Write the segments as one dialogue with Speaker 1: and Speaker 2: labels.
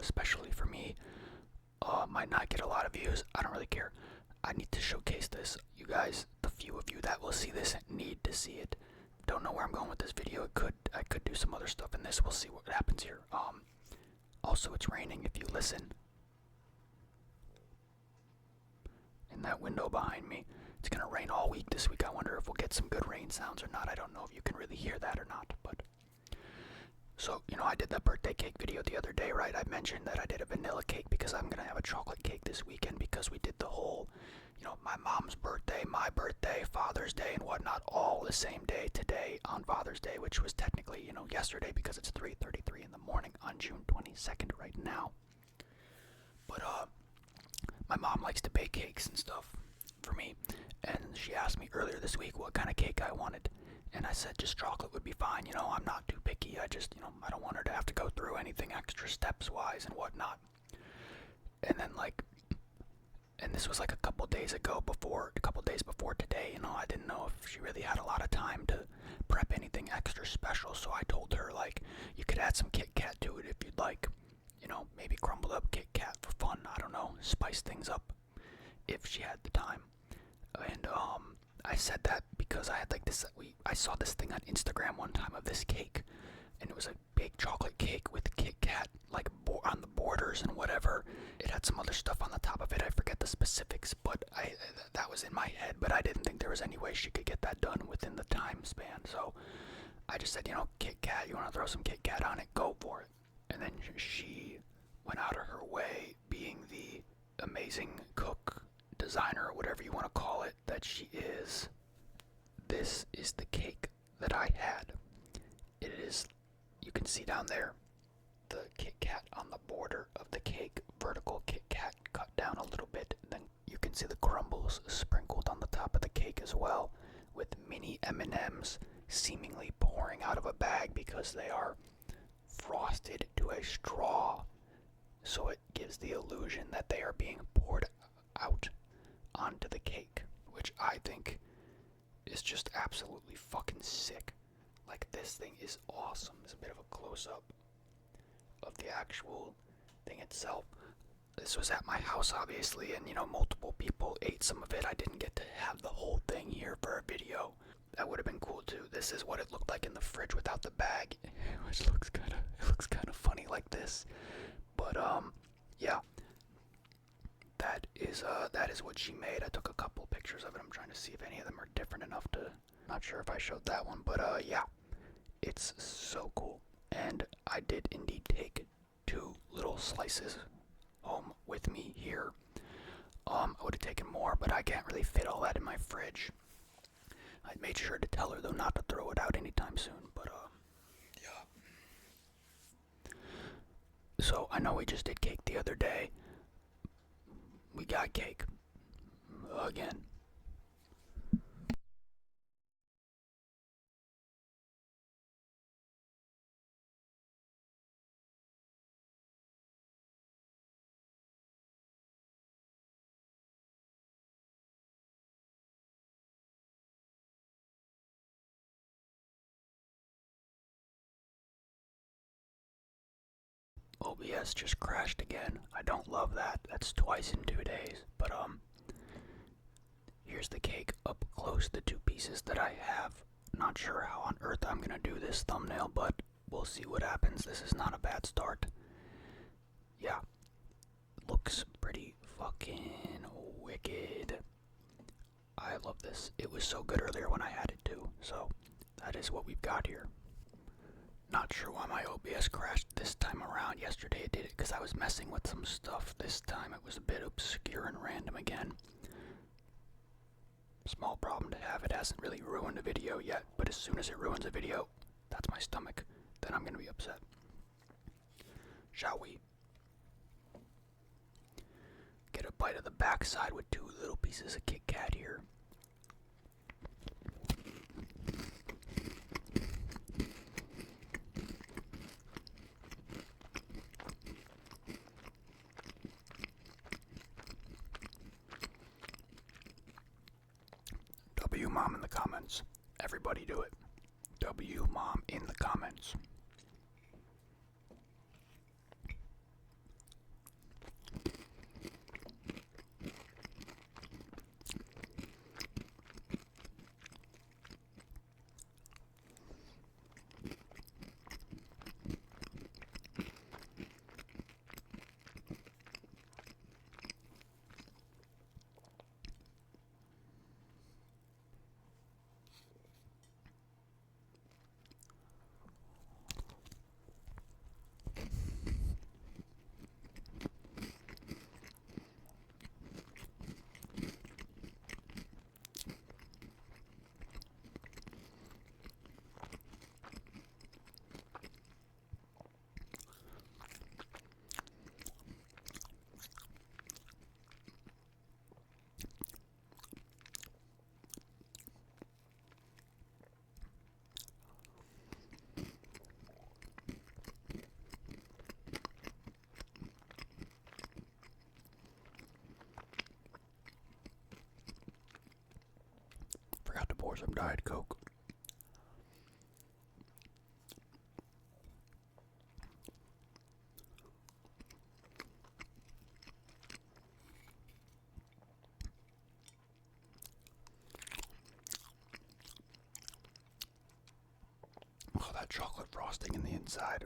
Speaker 1: especially for me, might not get a lot of views. I don't really care. I need to showcase this. You guys, the few of you that will see this, need to see it. Don't know where I'm going with this video. I could do some other stuff in this. We'll see what happens here. Also, it's raining if you listen. In that window behind me. It's gonna rain all week this week. I wonder if we'll get some good rain sounds or not. I don't know if you can really hear that or not, but... So, I did that birthday cake video the other day, right? I mentioned that I did a vanilla cake because I'm gonna have a chocolate cake this weekend because we did the whole, my mom's birthday, my birthday, Father's Day, and whatnot, all the same day today on Father's Day, which was technically, yesterday because it's 3:33 in the morning on June 22nd right now. But, my mom likes to bake cakes and stuff for me, and she asked me earlier this week what kind of cake I wanted, and I said just chocolate would be fine. I'm not too picky. I just, I don't want her to have to go through anything extra steps-wise and whatnot. And then, and this was like a couple days before today, I didn't know if she really had a lot of time to prep anything extra special, so I told her, you could add some KitKat to it if you'd like. Maybe crumbled up KitKat for fun. I don't know, spice things up if she had the time. And I said that because I had I saw this thing on Instagram one time of this cake, and it was a big chocolate cake with KitKat on the borders and whatever. It had some other stuff on the top of it. I forget the specifics, but that was in my head. But I didn't think there was any way she could get that done within the time span. So I just said, KitKat, you want to throw some KitKat on it? Go for it. And then she went out of her way, being the amazing cook, designer, or whatever you want to call it, that she is. This is the cake that I had. It is, you can see down there, the KitKat on the border of the cake, vertical KitKat cut down a little bit. Then you can see the crumbles sprinkled on the top of the cake as well, with mini M&Ms seemingly pouring out of a bag because they are frosted to a straw, so it gives the illusion that they are being poured out onto the cake, which I think is just absolutely fucking sick. This thing is awesome. There's a bit of a close-up of the actual thing itself. This was at my house, obviously, and multiple people ate some of it. I didn't get to have the whole thing here for a video. That would have been cool too. This is what it looked like in the fridge without the bag, which looks kind of funny like this. But yeah, that is what she made. I took a couple pictures of it. I'm trying to see if any of them are different enough to. Not sure if I showed that one, but yeah, it's so cool. And I did indeed take 2 little slices home with me here. I would have taken more, but I can't really fit all that in my fridge. I made sure to tell her, though, not to throw it out anytime soon, but, yeah. So, I know we just did cake the other day. We got cake. Again. OBS just crashed again. I don't love that. That's twice in 2 days. But, here's the cake up close, the 2 pieces that I have. Not sure how on earth I'm gonna do this thumbnail, but we'll see what happens. This is not a bad start. Yeah. Looks pretty fucking wicked. I love this. It was so good earlier when I had it too. So, that is what we've got here. Not sure why my OBS crashed this time around. Yesterday it did it because I was messing with some stuff. This time it was a bit obscure and random again. Small problem to have. It hasn't really ruined a video yet, but as soon as it ruins a video, that's my stomach, then I'm gonna be upset. Shall we? Get a bite of the backside with 2 little pieces of KitKat here. W mom in the comments. Everybody do it. W mom in the comments. some Diet Coke. Oh, that chocolate frosting in the inside.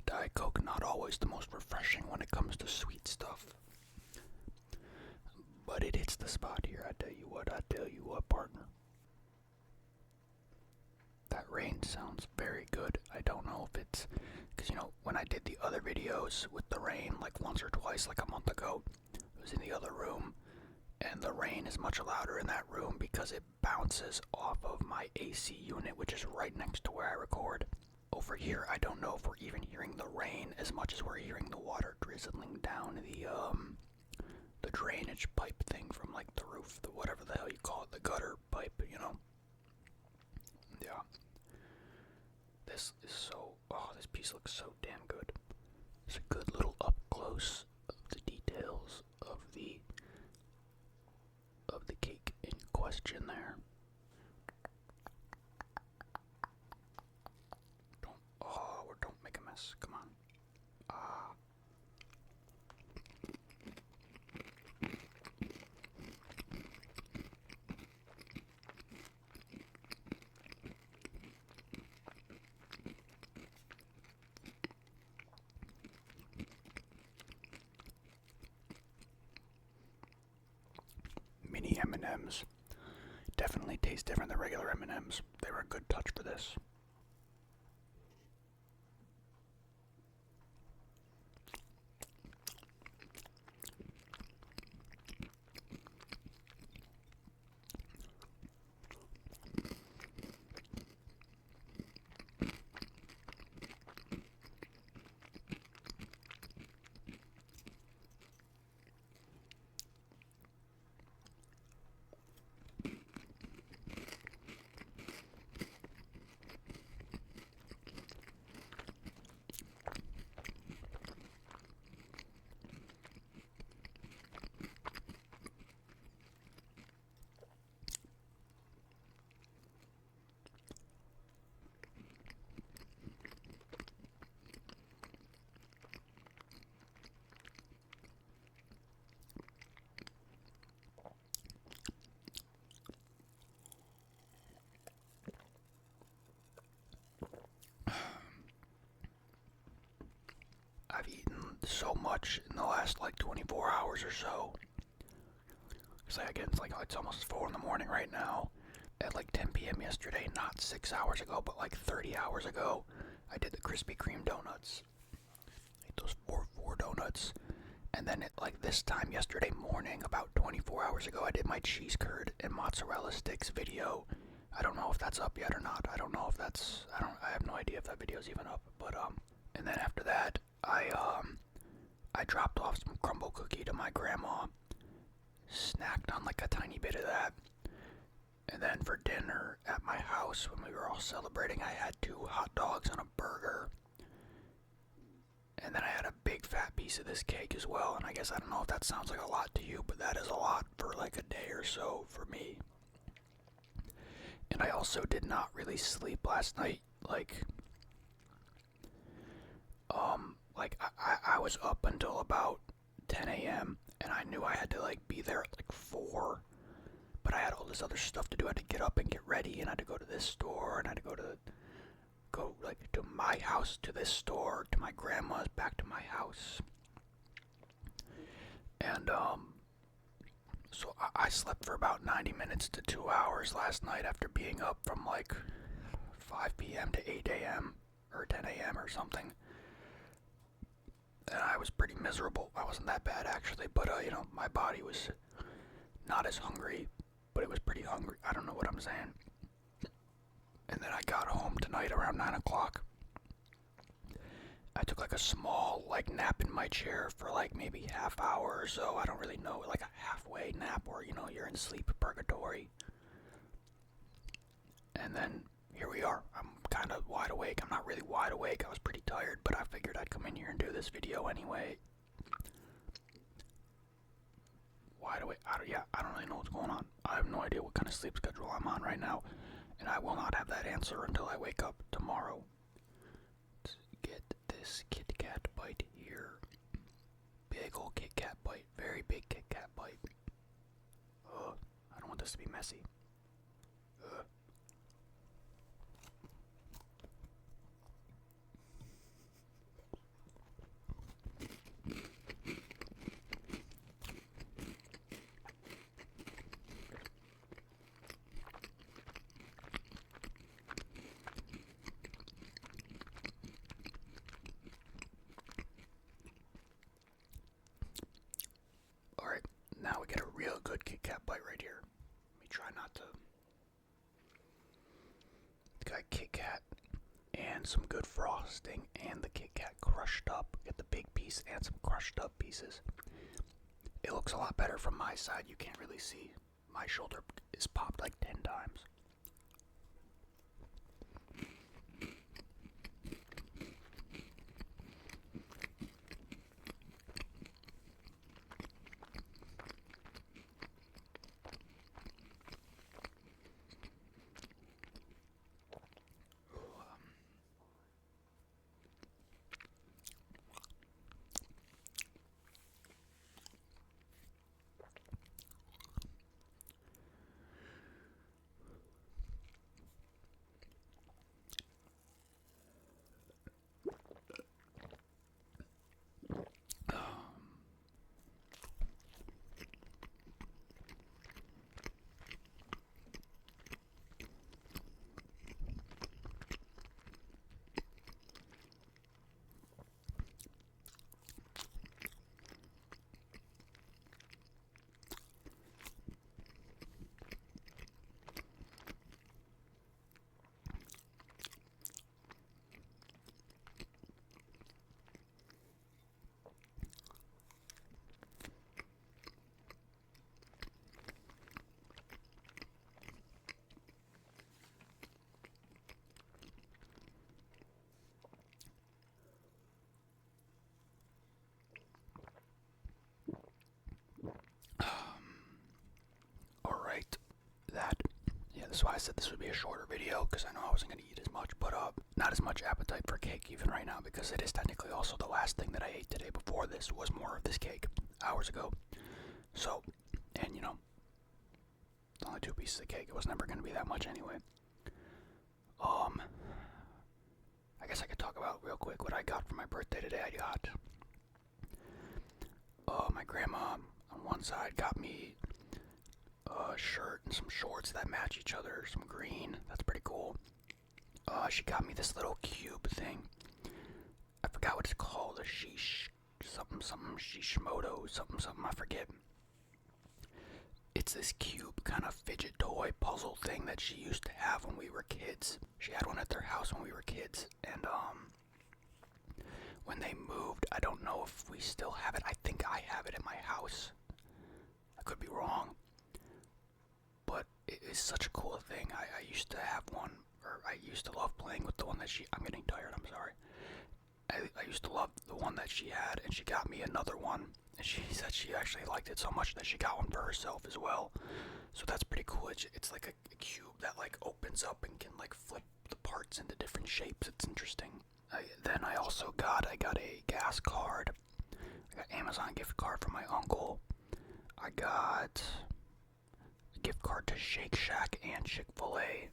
Speaker 1: Diet Coke not always the most refreshing when it comes to sweet stuff. But it hits the spot here, I tell you what, partner. That rain sounds very good. I don't know if it's, because when I did the other videos with the rain, like once or twice, like a month ago, it was in the other room, and the rain is much louder in that room because it bounces off of my AC unit, which is right next to where I record. Over here, I don't know if we're even hearing the rain as much as we're hearing the water drizzling down the drainage pipe thing from like the roof, the whatever the hell you call it, the gutter pipe, Yeah. This is so, this piece looks so damn good. It's a good little up close of the details of the cake in question there. Don't make a mess. Come on. Mini M&Ms definitely taste different than regular M&Ms. They were a good touch for this. I've eaten so much in the last like 24 hours or so. So again, it's almost 4 in the morning right now. At like 10 p.m. yesterday, not 6 hours ago, but like 30 hours ago, I did the Krispy Kreme donuts. I ate those four donuts. And then at like this time yesterday morning, about 24 hours ago, I did my cheese curd and mozzarella sticks video. I don't know if that's up yet or not. I have no idea if that video's even up. But and then after that, I dropped off some crumble cookie to my grandma, snacked on like a tiny bit of that, and then for dinner at my house when we were all celebrating, I had 2 hot dogs and a burger, and then I had a big fat piece of this cake as well. And I guess, I don't know if that sounds like a lot to you, but that is a lot for like a day or so for me. And I also did not really sleep last night. I was up until about 10 a.m. and I knew I had to like be there at like 4, but I had all this other stuff to do. I had to get up and get ready, and I had to go to this store, and I had to go to my house, to this store, to my grandma's, back to my house. And so I slept for about 90 minutes to 2 hours last night after being up from like 5 p.m. to 8 a.m. or 10 a.m. or something. And I was pretty miserable. I wasn't that bad actually, but my body was not as hungry, but it was pretty hungry. I don't know what I'm saying. And then I got home tonight around 9 o'clock. I took like a small like nap in my chair for like maybe half hour or so. I don't really know, like a halfway nap where, you know, you're in sleep purgatory. And then here we are. I'm kind of wide awake. I'm not really wide awake. I was pretty tired, but I figured I'd come in here and do this video anyway. Wide awake. I don't really know what's going on. I have no idea what kind of sleep schedule I'm on right now, and I will not have that answer until I wake up tomorrow. Let's get this KitKat bite here. Big old KitKat bite. Very big KitKat bite. Ugh. I don't want this to be messy. Ugh. Alright, now we get a real good KitKat bite right here. Let me try not to. Got KitKat and some good frosting and the KitKat crushed up. Get the big piece and some crushed up pieces. It looks a lot better from my side. You can't really see. My shoulder is popped like 10 times. That's why I said this would be a shorter video, because I know I wasn't going to eat as much, but not as much appetite for cake even right now, because it is technically also the last thing that I ate today. Before this was more of this cake hours ago. So, and you know, it's only 2 pieces of cake. It was never going to be that much anyway. I guess I could talk about real quick what I got for my birthday today. I got my grandma on one side got me a shirt and some shorts that match each other, some green. That's pretty cool. She got me this little cube thing. I forgot what it's called. A something shishimoto, something, I forget. It's this cube kind of fidget toy puzzle thing that she used to have when we were kids. She had one at their house when we were kids, and when they moved, I don't know if we still have it. I think I have it at my house. I could be wrong. But it is such a cool thing. I used to have one, or I used to love playing with the one that I'm getting tired, I'm sorry. I used to love the one that she had, and she got me another one, and she said she actually liked it so much that she got one for herself as well. So that's pretty cool. It's like a cube that like opens up and can like flip the parts into different shapes. It's interesting. Then I got a gas card. I got Amazon gift card from my uncle. I got a gift card to Shake Shack and Chick-fil-A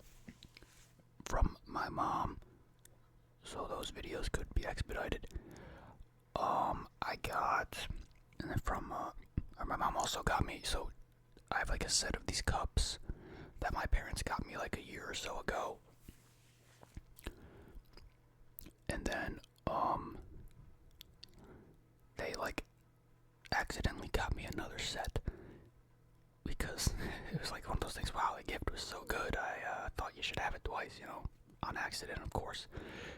Speaker 1: from my mom, so those videos could be expedited. And then from my mom also got me, so I have like a set of these cups that my parents got me like a year or so ago. And then they like accidentally got me another set because things. Wow, the gift was so good. I thought you should have it twice, you know, on accident, of course.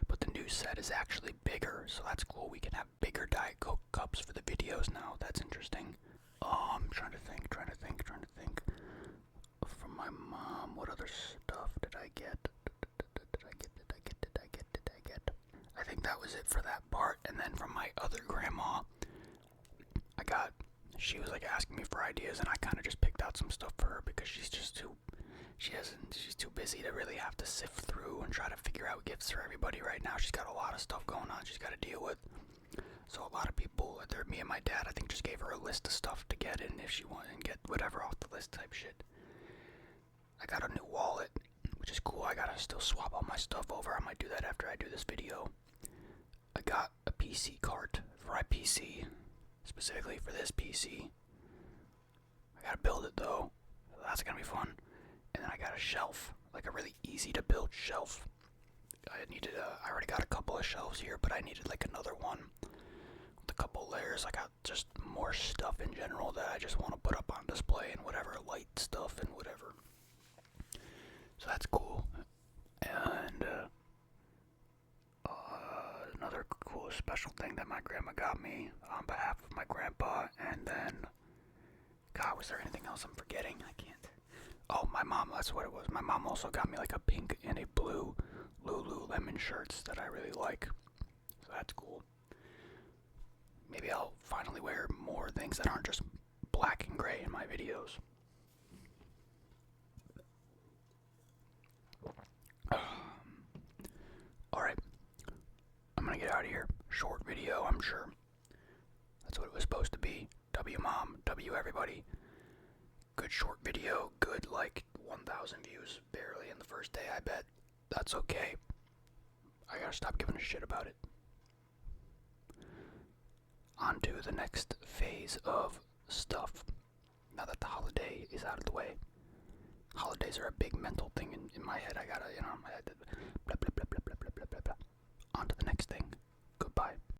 Speaker 1: But the new set is actually bigger, so that's cool. We can have bigger Diet Coke cups for the videos now. That's interesting. I'm trying to think. From my mom, what other stuff did I get? I think that was it for that part. And then from my other grandma, she was like asking me for ideas, and I kind of just picked out some stuff for her because she's too busy to really have to sift through and try to figure out gifts for everybody right now. She's got a lot of stuff going on she's got to deal with. So a lot of people, me and my dad, I think just gave her a list of stuff to get in if she wanted and get whatever off the list type shit. I got a new wallet, which is cool. I gotta still swap all my stuff over. I might do that after I do this video. I got a PC cart for my PC, specifically for this PC. I gotta build it though. That's gonna be fun. And then I got a shelf, like a really easy to build shelf. I already got a couple of shelves here, but I needed like another one with a couple layers. I got just more stuff in general that I just want to put up on display and whatever, light stuff and whatever. So that's cool. And another cool special thing that my grandma got me on behalf of my grandpa. And then, God, was there anything else I'm forgetting? I can't. Oh, my mom, that's what it was. My mom also got me like a pink and a blue Lululemon shirts that I really like. So that's cool. Maybe I'll finally wear more things that aren't just black and gray in my videos. Alright. I'm gonna get out of here. Short video, I'm sure. That's what it was supposed to be. W mom, W everybody. Good short video, good like 1,000 views, barely in the first day, I bet. That's okay. I gotta stop giving a shit about it. On to the next phase of stuff. Now that the holiday is out of the way. Holidays are a big mental thing in my head. I gotta, my head, blah, blah, blah, blah, blah, blah, blah, blah. On to the next thing. Goodbye.